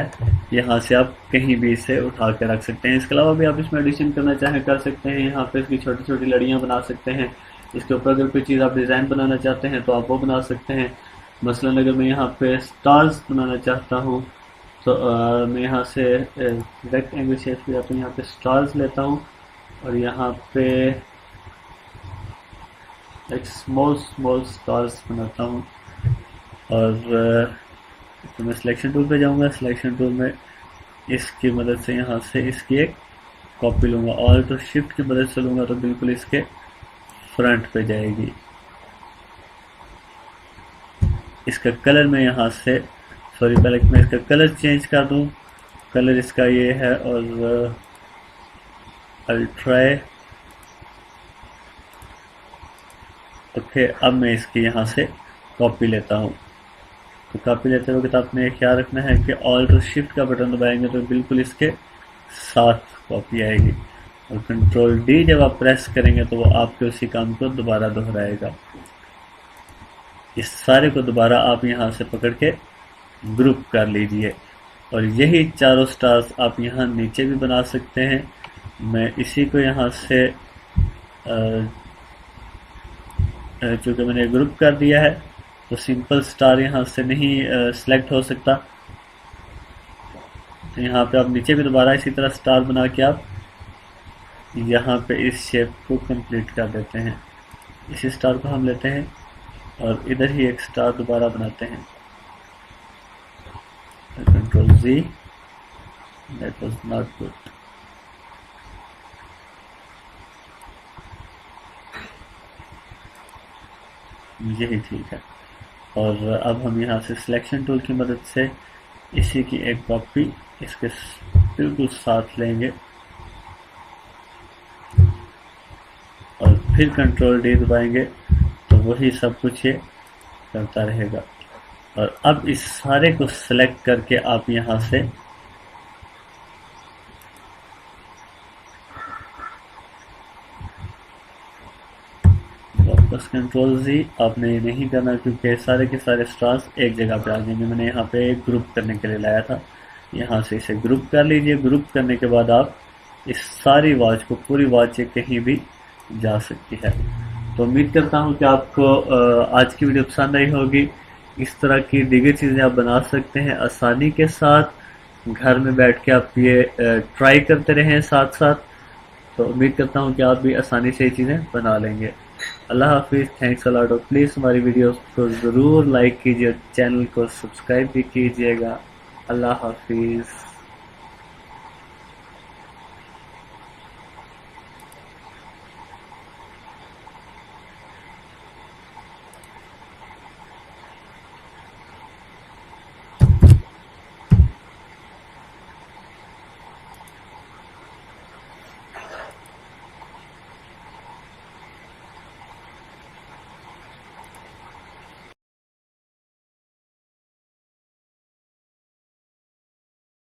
यहाँ से आप कहीं भी इसे उठा के रख सकते हैं। इसके अलावा भी आप इसमें एडिशन करना चाहें कर सकते हैं। यहाँ पे इसकी छोटी छोटी लड़ियाँ बना सकते हैं। इसके ऊपर अगर कोई चीज़ आप डिज़ाइन बनाना चाहते हैं तो आप वो बना सकते हैं। मसलन अगर मैं यहाँ पे स्टार्स बनाना चाहता हूँ तो मैं यहाँ से रेक्टेंगल शेप पे जाता हूँ, यहाँ पे स्टार्स लेता हूँ और यहाँ पे एक स्मॉल स्टार्स बनाता हूँ और तो मैं सिलेक्शन टूल पे जाऊँगा। सिलेक्शन टूल में इसकी मदद से यहाँ से इसकी एक कॉपी लूँगा, ऑल्ट और शिफ्ट की मदद से लूँगा तो बिल्कुल इसके फ्रंट पे जाएगी। इसका कलर मैं यहाँ से सॉरी पहले मैं इसका कलर चेंज कर दूँ। कलर इसका ये है और अल्ट्राई ओके। अब मैं इसकी यहाँ से कॉपी लेता हूँ। तो कॉपी लेते वक्त आपने ख्याल रखना है कि ऑल्ट और शिफ्ट का बटन दबाएंगे तो बिल्कुल इसके साथ कॉपी आएगी और कंट्रोल डी जब आप प्रेस करेंगे तो वो आपके उसी काम को दोबारा दोहराएगा। इस सारे को दोबारा आप यहाँ से पकड़ के ग्रुप कर लीजिए और यही चारों स्टार्स आप यहाँ नीचे भी बना सकते हैं। मैं इसी को यहाँ से चूँकि मैंने ग्रुप कर दिया है तो सिंपल स्टार यहाँ से नहीं सिलेक्ट हो सकता। तो यहाँ पे आप नीचे भी दोबारा इसी तरह स्टार बना के आप यहाँ पे इस शेप को कंप्लीट कर देते हैं। इसी स्टार को हम लेते हैं और इधर ही एक स्टार दोबारा बनाते हैं। Control Z, that was not good. यही ठीक है। और अब हम यहाँ से सिलेक्शन टूल की मदद से इसी की एक कॉपी इसके बिल्कुल साथ लेंगे और फिर कंट्रोल डी दबाएंगे तो वही सब कुछ ये करता रहेगा। और अब इस सारे को सिलेक्ट करके आप यहाँ से वापस कंट्रोल Z, आपने ये नहीं करना क्योंकि सारे के सारे स्टार्स एक जगह पे आ जाएंगे। मैंने यहाँ पे ग्रुप करने के लिए लाया था। यहाँ से इसे ग्रुप कर लीजिए। ग्रुप करने के बाद आप इस सारी वॉच को पूरी वॉच कहीं भी जा सकती है। तो उम्मीद करता हूँ कि आपको आज की वीडियो पसंद आई होगी। इस तरह की दीगर चीज़ें आप बना सकते हैं आसानी के साथ। घर में बैठ के आप ये ट्राई करते रहें साथ साथ। तो उम्मीद करता हूँ कि आप भी आसानी से ये चीज़ें बना लेंगे। अल्लाह हाफिज़, थैंक्स अ लॉट और प्लीज़ हमारी वीडियोस को ज़रूर लाइक कीजिए, चैनल को सब्सक्राइब भी कीजिएगा। अल्लाह हाफिज़।